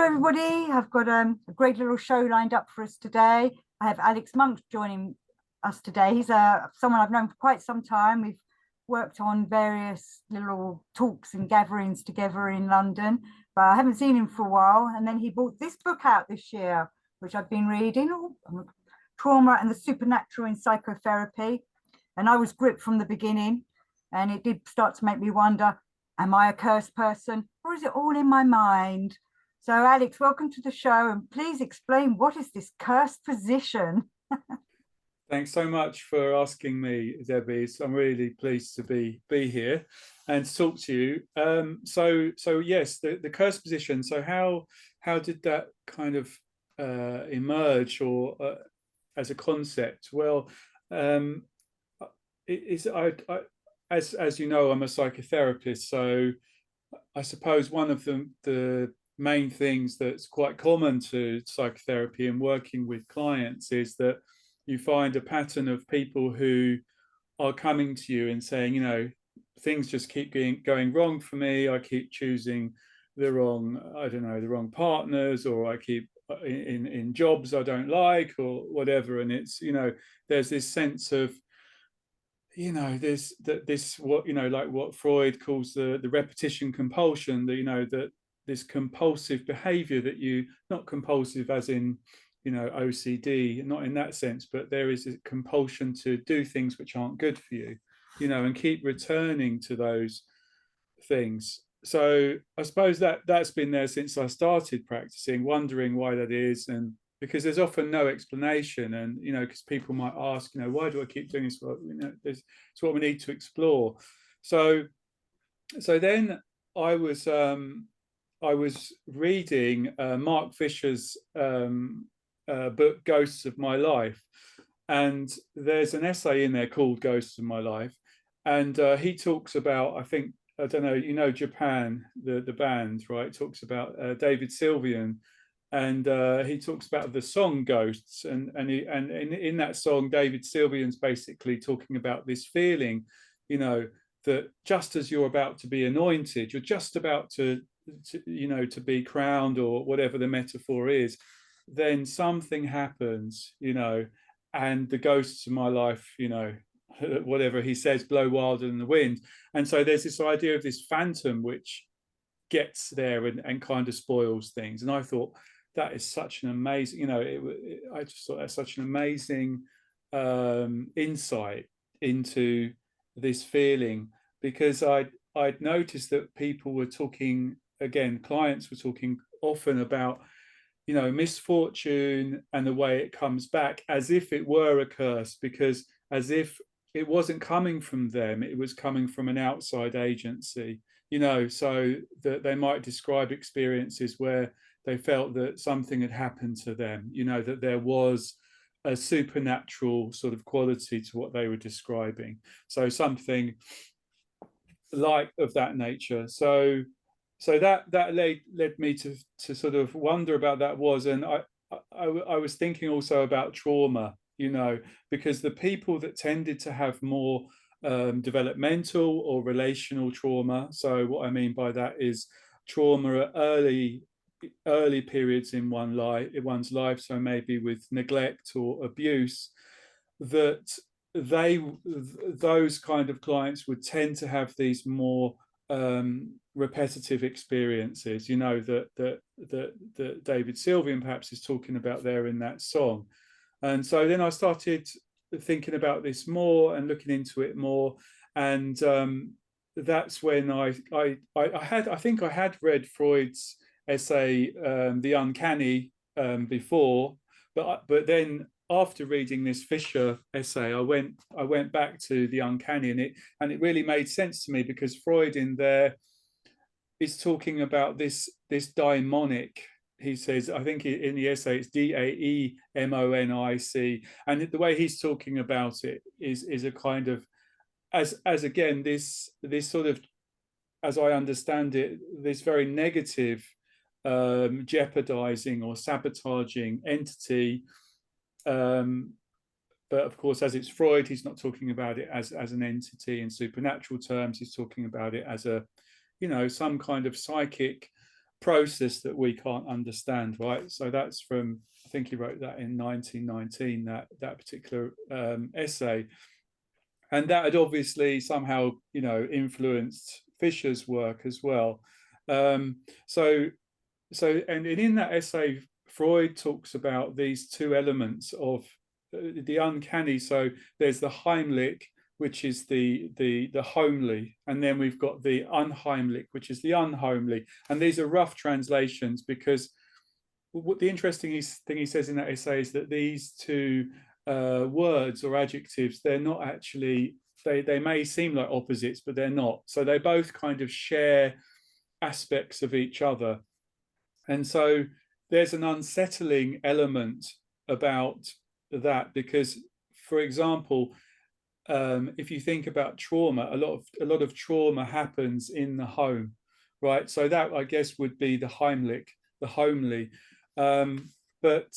everybody. I've got a great little show lined up for us today. I have Alex Monk joining us today. He's someone I've known for quite some time. We've worked on various little talks and gatherings together in London, but I haven't seen him for a while. And then he brought this book out this year, which I've been reading, Trauma and the Supernatural in Psychotherapy. And I was gripped from the beginning, and it did start to make me wonder, am I a cursed person, or is it all in my mind? So Alex, welcome to the show, and please explain, what is this cursed position? Thanks so much for asking me, Debbie. So I'm really pleased to be here and to talk to you. So yes, the cursed position. So how did that kind of emerge, or as a concept? Well, as you know, I'm a psychotherapist, so I suppose one of the main things that's quite common to psychotherapy and working with clients is that you find a pattern of people who are coming to you and saying, you know, things just keep going wrong for me. I keep choosing the wrong partners, or I keep in jobs I don't like, or whatever. And it's, you know, there's this sense of, you know, this what, you know, like what Freud calls the repetition compulsion, that, you know, that this compulsive behavior that you, not compulsive as in, you know, OCD, not in that sense, but there is a compulsion to do things which aren't good for you, you know, and keep returning to those things. So I suppose that's been there since I started practicing, wondering why that is, and because there's often no explanation, and, you know, because people might ask, you know, why do I keep doing this? Well, you know, it's what we need to explore. So then I was reading Mark Fisher's book Ghosts of My Life, and there's an essay in there called Ghosts of My Life, and he talks about, I don't know, you know, Japan, the band, right, talks about David Sylvian, and he talks about the song Ghosts, and in that song David Sylvian's basically talking about this feeling, you know, that just as you're about to be anointed, you're just about to you know, to be crowned, or whatever the metaphor is, then something happens, you know, and the ghosts of my life, you know, whatever he says, blow wilder than the wind. And so there's this idea of this phantom which gets there and kind of spoils things. And I thought that is such an amazing, you know, I just thought that's such an amazing insight into this feeling, because I'd noticed that people were talking, again, clients were talking often about, you know, misfortune and the way it comes back as if it were a curse, because as if it wasn't coming from them, it was coming from an outside agency, you know, so that they might describe experiences where they felt that something had happened to them, you know, that there was a supernatural sort of quality to what they were describing. So something like of that nature. So that led me to sort of wonder about that and I was thinking also about trauma, you know, because the people that tended to have more developmental or relational trauma. So what I mean by that is trauma at early periods in one's life. So maybe with neglect or abuse, that those kind of clients would tend to have these more repetitive experiences, you know, that David Sylvian perhaps is talking about there in that song. And so then I started thinking about this more and looking into it more, and that's when I think I had read Freud's essay The Uncanny before, but then after reading this Fisher essay, I went back to The Uncanny, and it really made sense to me, because Freud in there is talking about this daimonic. He says, I think in the essay it's daemonic, and the way he's talking about it is a kind of, as again, this sort of, as I understand it, this very negative jeopardizing or sabotaging entity. But of course, as it's Freud, he's not talking about it as an entity in supernatural terms. He's talking about it as a, you know, some kind of psychic process that we can't understand, right? So that's from, I think he wrote that in 1919, that particular essay. And that had obviously somehow, influenced Fisher's work as well. So and in that essay, Freud talks about these two elements of the uncanny. So there's the Heimlich, which is the homely, and then we've got the unheimlich, which is the unhomely. And these are rough translations, because what the interesting thing he says in that essay is that these two words or adjectives, they're not actually, they may seem like opposites, but they're not. So they both kind of share aspects of each other. And so there's an unsettling element about that, because, for example, if you think about trauma, a lot of trauma happens in the home, right? So that, I guess, would be the Heimlich, the homely. But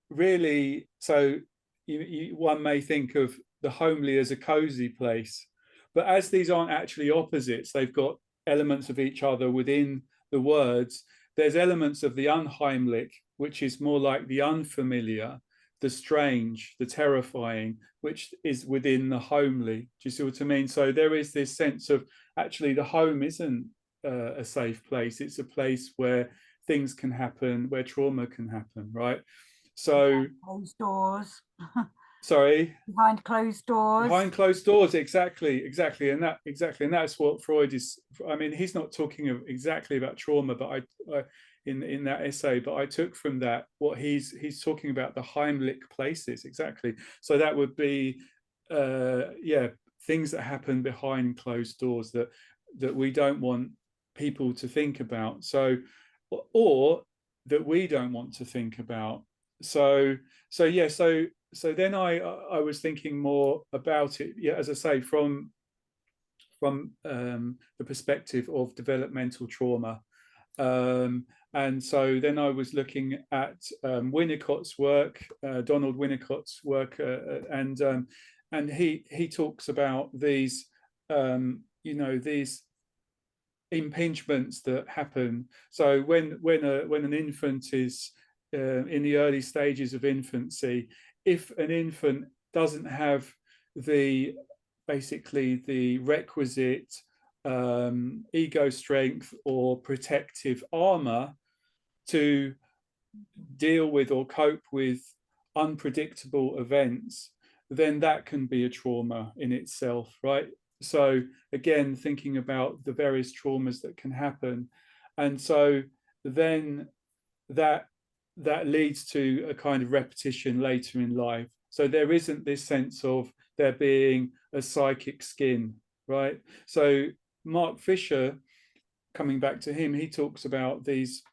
really, so one may think of the homely as a cozy place, but as these aren't actually opposites, they've got elements of each other within the words. There's elements of the unheimlich, which is more like the unfamiliar, the strange, the terrifying, which is within the homely. Do you see what I mean? So there is this sense of, actually, the home isn't a safe place. It's a place where things can happen, where trauma can happen, right? So closed doors. Sorry, behind closed doors, exactly, and that's what Freud is. I mean, he's not talking exactly about trauma, but I in that essay, but I took from that what he's talking about, the Heimlich places, exactly. So that would be things that happen behind closed doors that we don't want people to think about, so, or that we don't want to think about. So then I was thinking more about it, as I say, from the perspective of developmental trauma. And so then I was looking at Winnicott's work, Donald Winnicott's work, and he talks about these, these impingements that happen. So when an infant is in the early stages of infancy, if an infant doesn't have basically the requisite ego strength or protective armor to deal with or cope with unpredictable events, then that can be a trauma in itself, right? So again, thinking about the various traumas that can happen. And so then that leads to a kind of repetition later in life. So there isn't this sense of there being a psychic skin, right? So Mark Fisher, coming back to him, he talks about this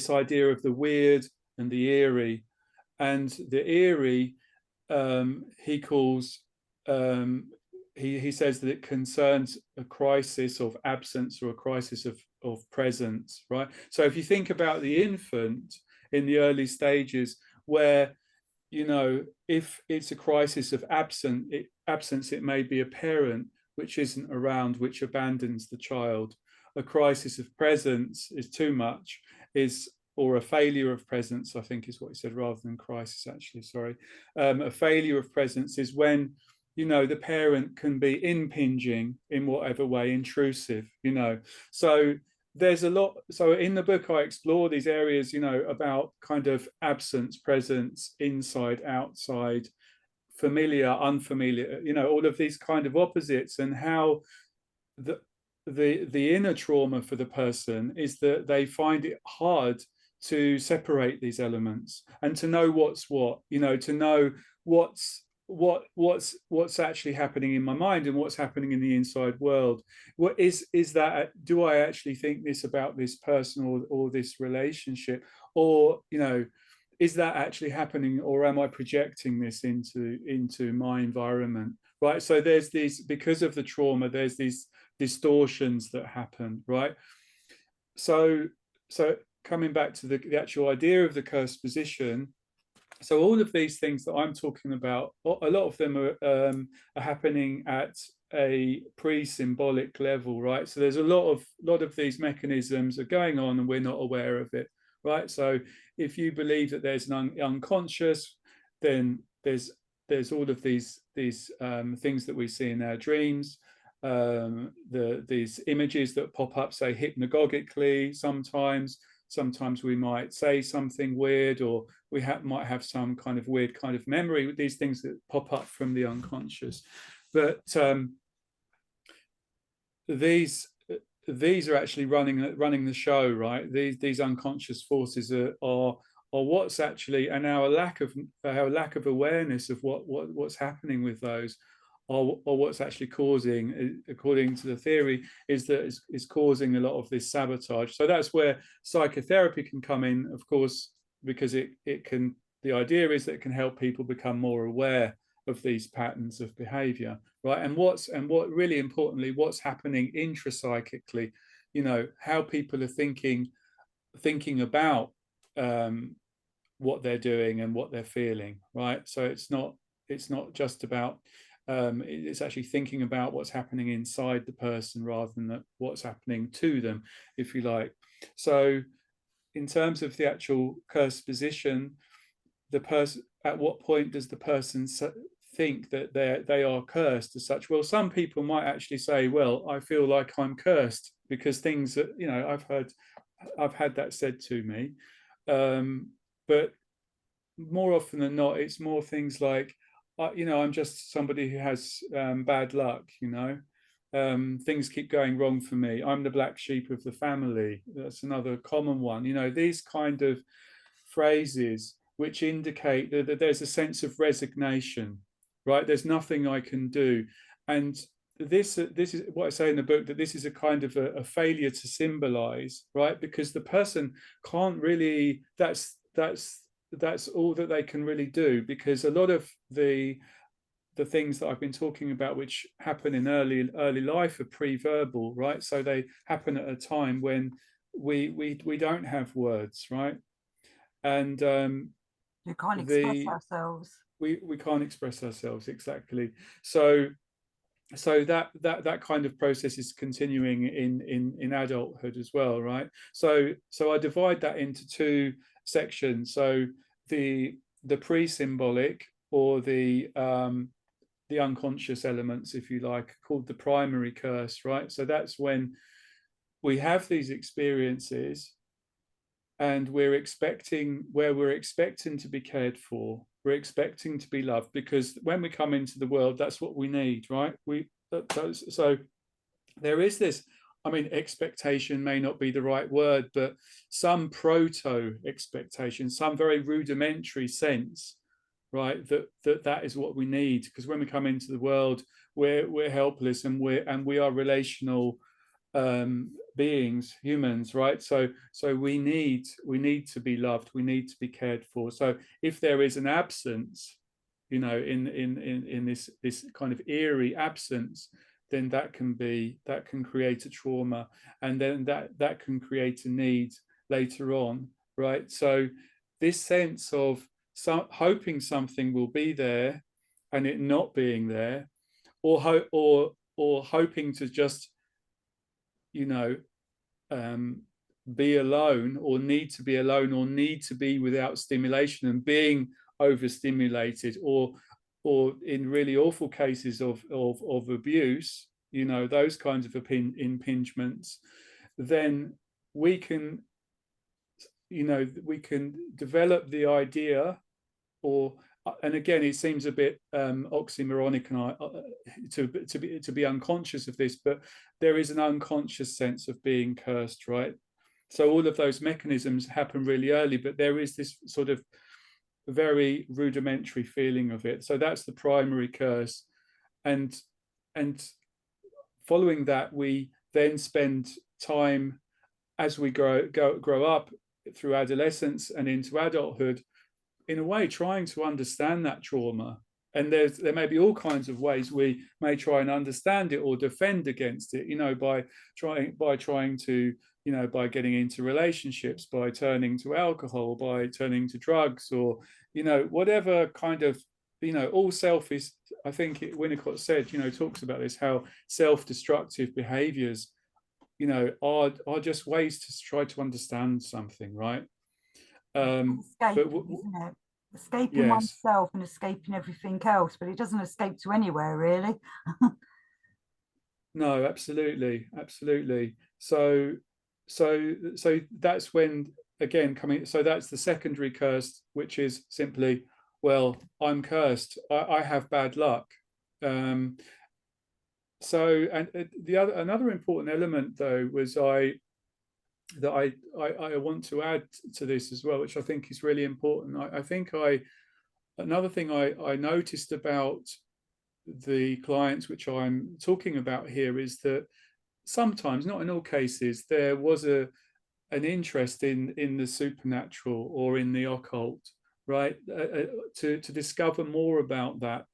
idea of the weird and the eerie. And the eerie, he calls, he says that it concerns a crisis of absence or a crisis of presence, right? So if you think about the infant in the early stages, where, if it's a crisis of absence, it may be a parent which isn't around, which abandons the child. A crisis of presence is too much, or a failure of presence, I think is what he said, rather than crisis, actually, sorry. A failure of presence is when, the parent can be impinging in whatever way, intrusive, So there's a lot. So in the book, I explore these areas, about kind of absence, presence, inside, outside, familiar, unfamiliar, all of these kind of opposites, and how the inner trauma for the person is that they find it hard to separate these elements and to know what's what, to know what's actually happening in my mind and what's happening in the inside world. What is that? Do I actually think this about this person or this relationship, or is that actually happening, or am I projecting this into my environment, right? So there's these, because of the trauma, there's these distortions that happen, right? So coming back to the actual idea of the cursed position, so all of these things that I'm talking about, a lot of them are happening at a pre-symbolic level, right? So there's a lot of these mechanisms are going on and we're not aware of it, right? So if you believe that there's an unconscious, then there's all of these things that we see in our dreams, these images that pop up, say hypnagogically. Sometimes we might say something weird, or we might have some kind of weird kind of memory with these things that pop up from the unconscious. But these are actually running the show, right? These unconscious forces are what's actually, and our lack of awareness of what's happening with those, or what's actually causing, according to the theory, is causing a lot of this sabotage. So that's where psychotherapy can come in, of course, because it can. The idea is that it can help people become more aware of these patterns of behavior, right? And what really importantly, what's happening intrapsychically, how people are thinking about what they're doing and what they're feeling, right? So it's not just about it's actually thinking about what's happening inside the person rather than what's happening to them, if you like. So in terms of the actual cursed position, the person, at what point does the person think that they are cursed as such? Well, some people might actually say, well, I feel like I'm cursed because things that, I've had that said to me. But more often than not, it's more things like, I'm just somebody who has bad luck, things keep going wrong for me. I'm the black sheep of the family. That's another common one. These kind of phrases which indicate that there's a sense of resignation, right? There's nothing I can do. And this is what I say in the book, that this is a kind of a failure to symbolize, right? Because the person can't really, that's all that they can really do, because a lot of the things that I've been talking about, which happen in early life, are pre-verbal, right? So they happen at a time when we don't have words, right? And you can't express ourselves. We can't express ourselves, exactly. So that kind of process is continuing in adulthood as well, right? So I divide that into two sections. So the pre-symbolic, or the unconscious elements, if you like, called the primary curse, right? So that's when we have these experiences and we're expecting to be cared for, we're expecting to be loved, because when we come into the world, that's what we need, right? So there is this, expectation may not be the right word, but some proto expectation, some very rudimentary sense, right, that is what we need, because when we come into the world, we're helpless, and we are relational beings, humans, right? So we need to be loved, we need to be cared for. So if there is an absence, in this kind of eerie absence, then that can create a trauma, and then that can create a need later on, right? So this sense of hoping something will be there and it not being there, or hoping to just be alone, or need to be alone, or need to be without stimulation, and being overstimulated, or in really awful cases of abuse, those kinds of impingements, then we can develop the idea, and again, it seems a bit oxymoronic to be unconscious of this, but there is an unconscious sense of being cursed, right? So all of those mechanisms happen really early, but there is this sort of very rudimentary feeling of it. So that's the primary curse, and following that, we then spend time, as we grow up through adolescence and into adulthood, in a way trying to understand that trauma. And there may be all kinds of ways we may try and understand it or defend against it, by trying to, by getting into relationships, by turning to alcohol, by turning to drugs, or, whatever kind of all self is, I think Winnicott said, talks about this, how self-destructive behaviors, are just ways to try to understand something, right? But Escaping, isn't it? Escaping yes, oneself and escaping everything else, but it doesn't escape to anywhere really. no, absolutely, absolutely. So that's when, again, so that's the secondary curse, which is simply, well, I'm cursed, I have bad luck. So, and another important element though was I want to add to this as well, which I think is really important. I think another thing I noticed about the clients which I'm talking about here is that sometimes, not in all cases, there was an interest in the supernatural or in the occult, right? To discover more about that,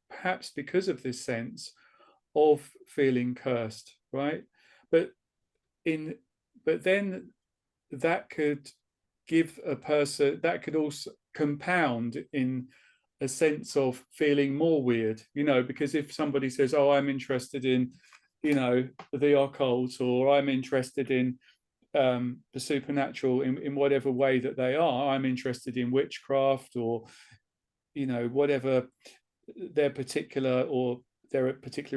perhaps because of this sense of feeling cursed, right? But in but then that could give a person, that could also compound in a sense of feeling more weird, because if somebody says, oh, I'm interested in, the occult, or I'm interested in the supernatural in whatever way that they are, I'm interested in witchcraft, or whatever their particular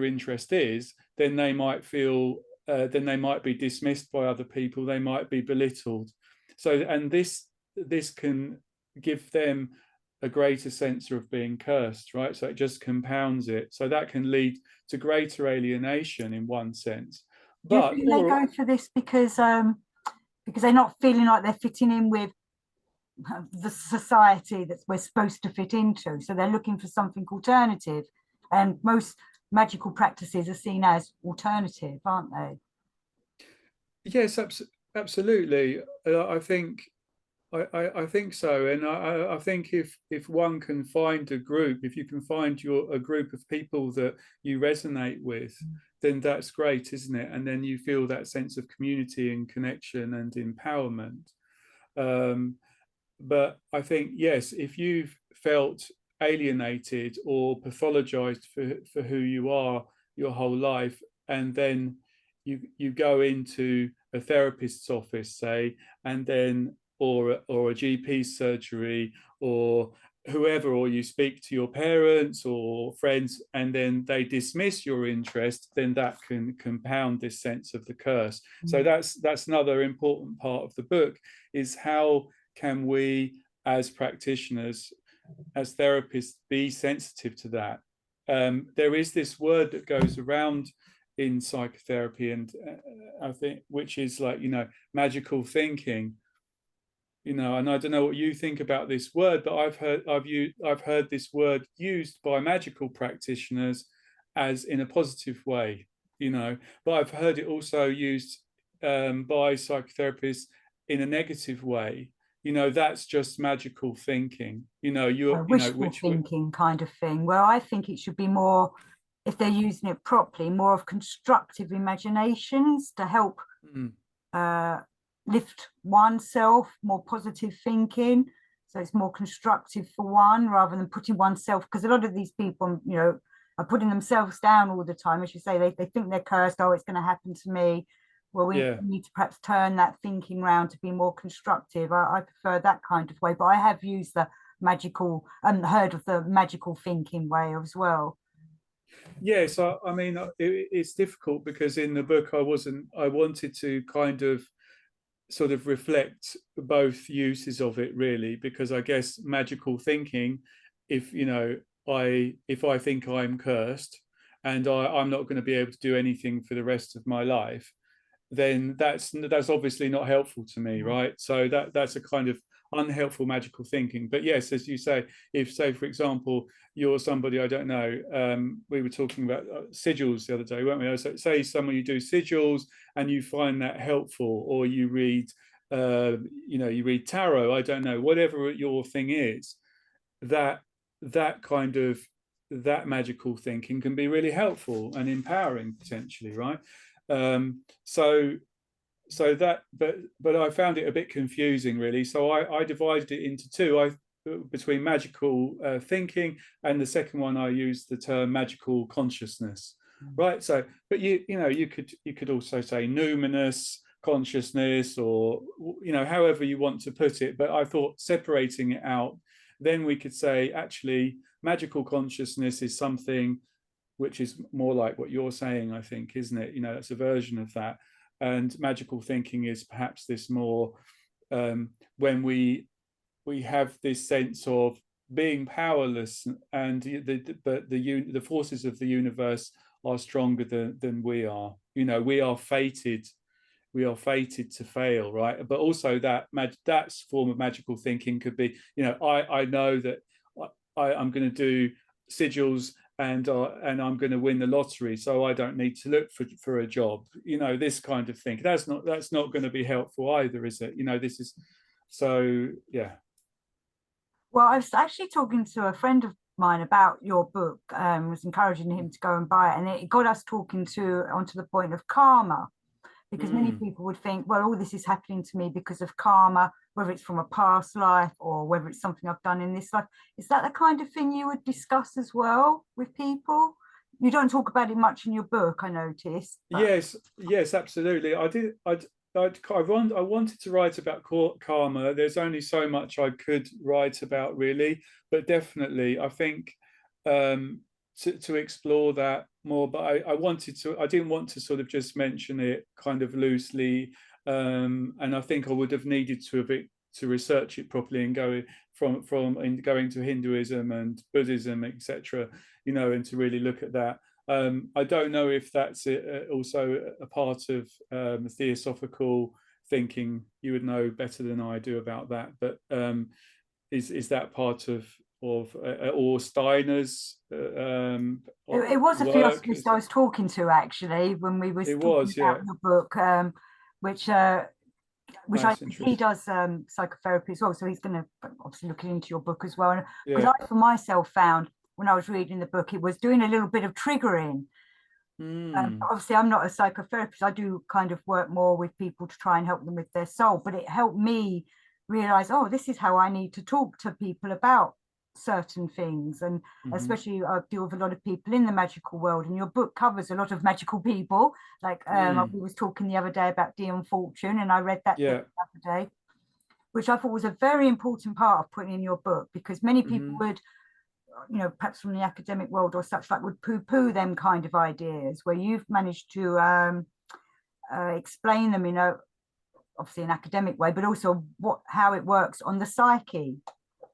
interest is, then they might feel then they might be dismissed by other people, they might be belittled. So, and this can give them a greater sense of being cursed, right? So it just compounds it. So that can lead to greater alienation in one sense. Do you But think they go for this because they're not feeling like they're fitting in with the society that we're supposed to fit into? So they're looking for something alternative, and most magical practices are seen as alternative, aren't they? yes, absolutely. I think so, and I think if one can find a group, if you can find a group of people that you resonate with, then that's great, isn't it? And then you feel that sense of community and connection and empowerment. But I think, yes, if you've felt alienated or pathologized for who you are your whole life, and then you go into a therapist's office, say, and then or a GP surgery, or whoever, or you speak to your parents or friends, and then they dismiss your interest, then that can compound this sense of the curse. So that's another important part of the book, is how can we as practitioners, as therapists, be sensitive to that. There is this word that goes around in psychotherapy, and I think, which is like, magical thinking. And I don't know what you think about this word, but I've heard this word used by magical practitioners as in a positive way, but I've heard it also used by psychotherapists in a negative way. That's just magical thinking. Wishful thinking kind of thing, where I think it should be more, if they're using it properly, more of constructive imaginations to help lift oneself, more positive thinking. So it's more constructive for one, rather than putting oneself, because a lot of these people, are putting themselves down all the time. As you say, they think they're cursed. Oh, it's going to happen to me. Well, we need to perhaps turn that thinking round to be more constructive. I prefer that kind of way, but I have used the magical and heard of the magical thinking way as well. Yes, I mean, it's difficult because in the book I wanted to kind of sort of reflect both uses of it, really, because I guess magical thinking, if I think I'm cursed and I'm not going to be able to do anything for the rest of my life, then that's obviously not helpful to me, right? So that's a kind of unhelpful magical thinking. But yes, as you say, if, say, for example, you're somebody, I don't know, we were talking about sigils the other day, weren't we? So say someone, you do sigils and you find that helpful, or you read you read tarot, I don't know, whatever your thing is, that kind of that magical thinking can be really helpful and empowering potentially, right? So that, but I found it a bit confusing, really. So I divided it into two. between magical thinking, and the second one I used the term magical consciousness, right? So, but you could also say numinous consciousness, or however you want to put it. But I thought separating it out, then we could say actually magical consciousness is something which is more like what you're saying, I think, isn't it? It's a version of that. And magical thinking is perhaps this more when we have this sense of being powerless, and the forces of the universe are stronger than we are. We are fated. We are fated to fail, right? But also that form of magical thinking could be, I know that I'm going to do sigils, and I'm going to win the lottery, so I don't need to look for a job. This kind of thing. That's not going to be helpful either, is it? This is so, yeah. Well, I was actually talking to a friend of mine about your book, was encouraging him to go and buy it, and it got us talking onto the point of karma, because many people would think, well, all this is happening to me because of karma, whether it's from a past life or whether it's something I've done in this life. Is that the kind of thing you would discuss as well with people? You don't talk about it much in your book, I noticed. Yes, absolutely. I did. I wanted to write about karma. There's only so much I could write about, really, but definitely, I think to explore that more. But I didn't want to sort of just mention it kind of loosely, and I think I would have needed to research it properly and go going to Hinduism and Buddhism, etc. And to really look at that. I don't know if that's also a part of theosophical thinking. You would know better than I do about that. But is that part of or Steiner's? It was a philosophist I was talking to, actually, when we were talking about your book, which he does psychotherapy as well. So he's going to obviously look into your book as well. Because I, for myself, found when I was reading the book, it was doing a little bit of triggering. Obviously, I'm not a psychotherapist. I do kind of work more with people to try and help them with their soul. But it helped me realize, oh, this is how I need to talk to people about certain things. And especially I deal with a lot of people in the magical world. And your book covers a lot of magical people. Like we was talking the other day about Dion Fortune, and I read that the other day, which I thought was a very important part of putting in your book, because many people would, perhaps from the academic world or such, like, would poo-poo them kind of ideas, where you've managed to explain them in obviously an academic way, but also how it works on the psyche.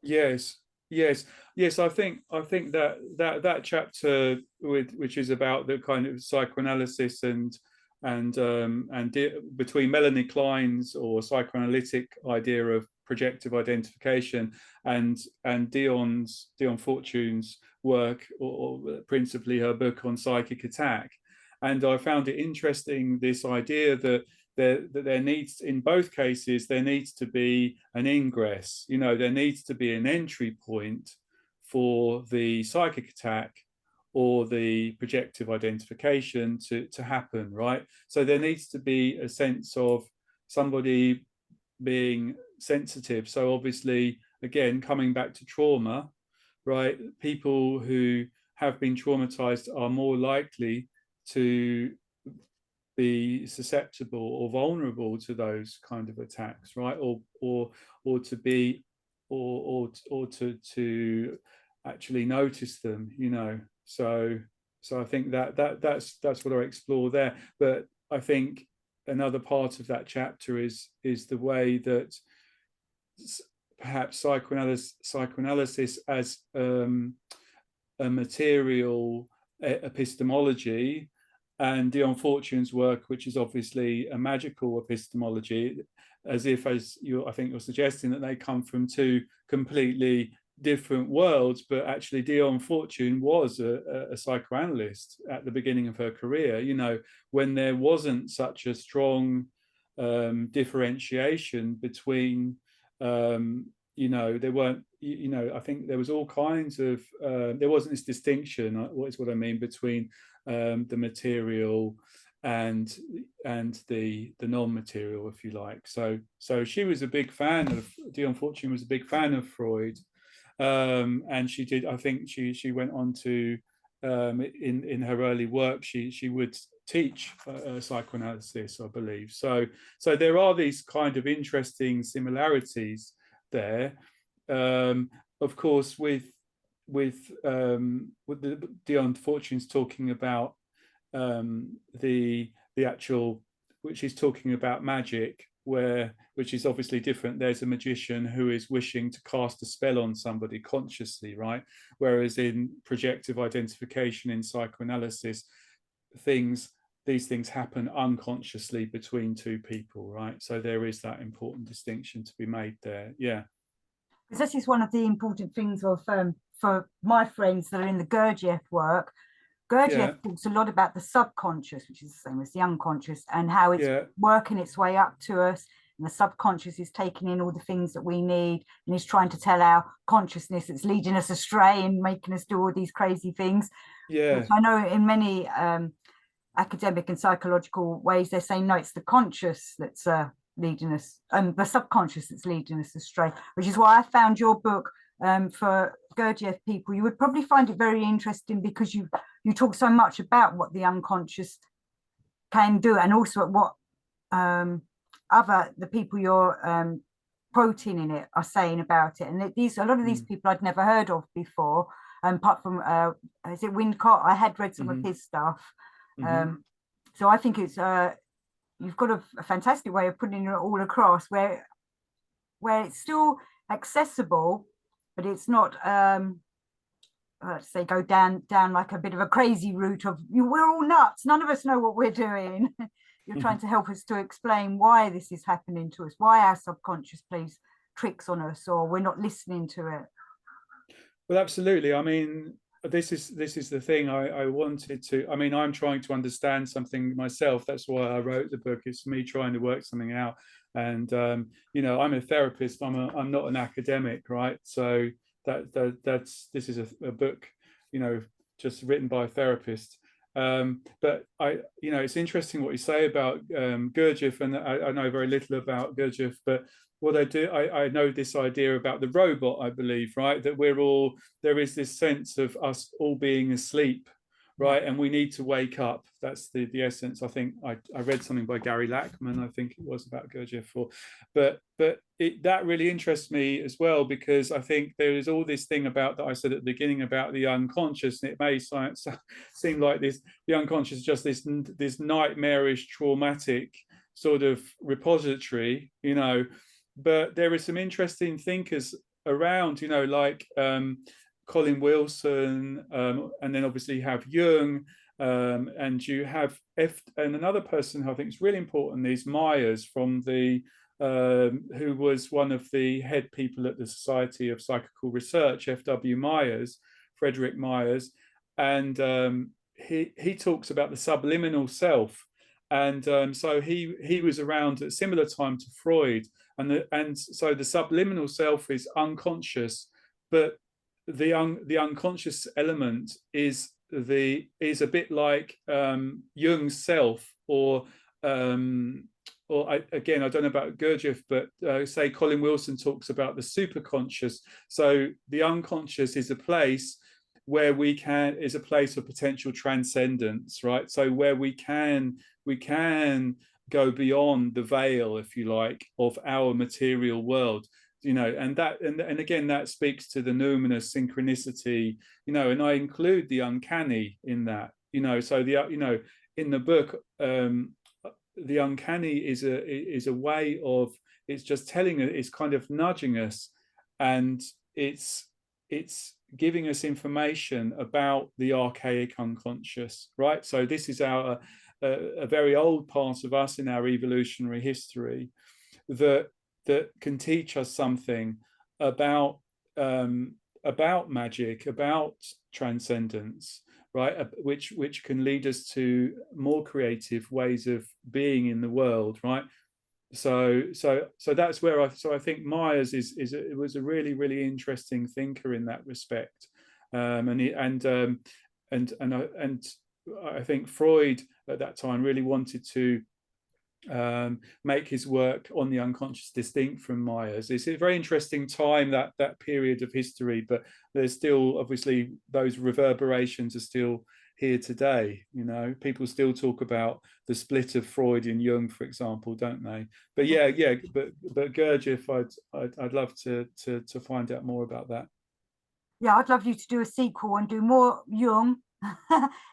Yes. I think that chapter which is about the kind of psychoanalysis and between Melanie Klein's or psychoanalytic idea of projective identification and Dion Fortune's work, or principally her book on psychic attack. And I found it interesting, this idea that there needs, in both cases, there needs to be an ingress. There needs to be an entry point for the psychic attack or the projective identification to happen, right? So there needs to be a sense of somebody being sensitive. So obviously, again, coming back to trauma, right? People who have been traumatized are more likely to be susceptible or vulnerable to those kind of attacks, right? Or to be or to actually notice them, So I think that's what I explore there. But I think another part of that chapter is the way that perhaps psychoanalysis as a material epistemology, and Dion Fortune's work, which is obviously a magical epistemology, I think you're suggesting that they come from two completely different worlds. But actually, Dion Fortune was a psychoanalyst at the beginning of her career, when there wasn't such a strong differentiation between there weren't, I think there was all kinds of there wasn't this distinction, what is what I mean, between the material and the non-material, if you like. So she was a big fan of, Dion Fortune was a big fan of Freud, and she did. I think she went on to in her early work she would teach psychoanalysis, I believe. So there are these kind of interesting similarities there. Of course, with Dion Fortune's talking about the actual, which is talking about magic, which is obviously different. There's a magician who is wishing to cast a spell on somebody consciously, right? Whereas in projective identification in psychoanalysis, these things happen unconsciously between two people, right? So there is that important distinction to be made there. Yeah. This is one of the important things of for my friends that are in the Gurdjieff work. Gurdjieff talks a lot about the subconscious, which is the same as the unconscious, and how it's working its way up to us. And the subconscious is taking in all the things that we need and is trying to tell our consciousness it's leading us astray and making us do all these crazy things. Yeah. Which I know in many academic and psychological ways, they're saying, no, it's the conscious that's leading us, the subconscious that's leading us astray, which is why I found your book for Gurdjieff people. You would probably find it very interesting because you talk so much about what the unconscious can do, and also what the people you're quoting in it are saying about it. And a lot of these people I'd never heard of before, apart from is it Wincott? I had read some of his stuff. So I think it's you've got a fantastic way of putting it all across, where it's still accessible, but it's not let's say go down like a bit of a crazy route of we're all nuts, none of us know what we're doing. You're trying to help us to explain why this is happening to us, why our subconscious plays tricks on us, or we're not listening to it. Well, absolutely. I mean, this is the thing I wanted to. I mean, I'm trying to understand something myself. That's why I wrote the book. It's me trying to work something out. And you know, I'm a therapist. I'm not an academic, right? So this is a book, you know, just written by a therapist. But you know, it's interesting what you say about Gurdjieff, and I know very little about Gurdjieff, but what I do, I know this idea about the robot, I believe, right? That there is this sense of us all being asleep, right? And we need to wake up. That's the essence. I think I read something by Gary Lachman, I think it was about Gurdjieff, but that really interests me as well, because I think there is all this thing about that I said at the beginning about the unconscious, and it may seem like the unconscious is just this nightmarish, traumatic sort of repository, you know. But there are some interesting thinkers around, you know, like Colin Wilson, and then obviously you have Jung, and you have and another person who I think is really important is Myers, from who was one of the head people at the Society of Psychical Research, F.W. Myers, Frederick Myers, and he talks about the subliminal self, and so he was around at a similar time to Freud. And so the subliminal self is unconscious, but the unconscious element is a bit like Jung's self, or again, I don't know about Gurdjieff, but say Colin Wilson talks about the superconscious. So the unconscious is a place where is a place of potential transcendence, right? So where we can go beyond the veil, if you like, of our material world, you know, and again, that speaks to the numinous synchronicity, you know, and I include the uncanny in that, you know. So in the book, the uncanny is a way of, it's just telling us, it's kind of nudging us, and it's giving us information about the archaic unconscious, right? So this is a very old part of us in our evolutionary history that can teach us something about magic, about transcendence, right? Which can lead us to more creative ways of being in the world, right? So that's where I think Myers was a really, really interesting thinker in that respect, and I think Freud at that time really wanted to make his work on the unconscious distinct from Myers. It's a very interesting time, that period of history, but there's still, obviously, those reverberations are still here today. You know, people still talk about the split of Freud and Jung, for example, don't they? But but Gurdjieff, I'd love to find out more about that. Yeah, I'd love you to do a sequel and do more Jung,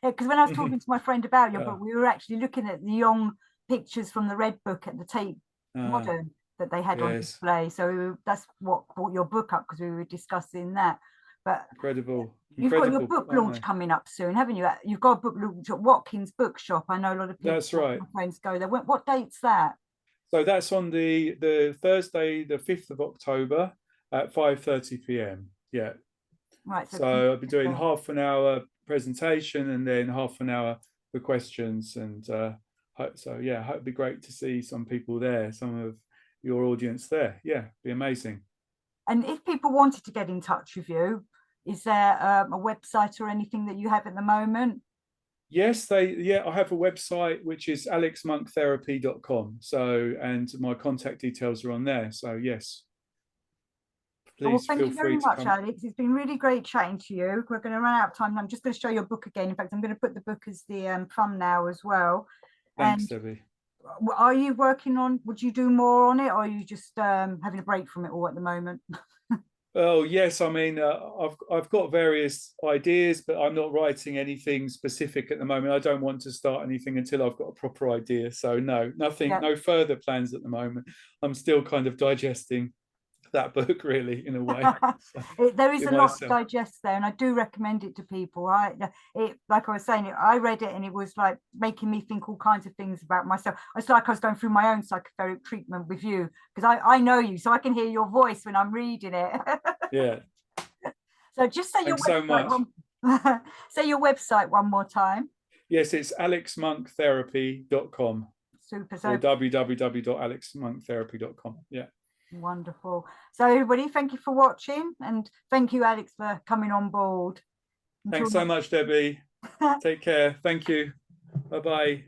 because when I was talking to my friend about your book, we were actually looking at the Jung pictures from the Red Book at the Tate Modern that they had on display. So that's what brought your book up, because we were discussing that. But incredible. You've got your book launch coming up soon, haven't you? You've got a book launch at Watkins Bookshop. I know a lot of people. That's right. My friends go there. What date's that? So that's on the Thursday, the 5th of October at 5:30 p.m. Yeah. Right. So I'll be doing half an hour presentation and then half an hour for questions. And so yeah, it'd be great to see some people there, some of your audience there. Yeah, be amazing. And if people wanted to get in touch with you, is there a website or anything that you have at the moment? Yes, I have a website which is alexmonktherapy.com. So, and my contact details are on there. So yes, please thank you very much, Alex. It's been really great chatting to you. We're going to run out of time. I'm just going to show your book again. In fact, I'm going to put the book as the thumbnail as well. Thanks, Debbie. Are you working on, would you do more on it, or are you just having a break from it all at the moment? Oh yes, I mean, I've got various ideas, but I'm not writing anything specific at the moment. I don't want to start anything until I've got a proper idea. So no, nothing, no further plans at the moment. I'm still kind of digesting that book, really, in a way. There is a lot to digest there, and I do recommend it to people. Like I was saying, I read it and it was like making me think all kinds of things about myself. It's like I was going through my own psychotherapy treatment with you, because I know you, so I can hear your voice when I'm reading it. Yeah. So just say your website. Say your website one more time. Yes, it's alexmonktherapy.com. Super. Or www.alexmonktherapy.com. Yeah. Wonderful. So everybody, thank you for watching, and thank you, Alex, for coming on board. Thanks so much, Debbie. Take care. Thank you. Bye-bye.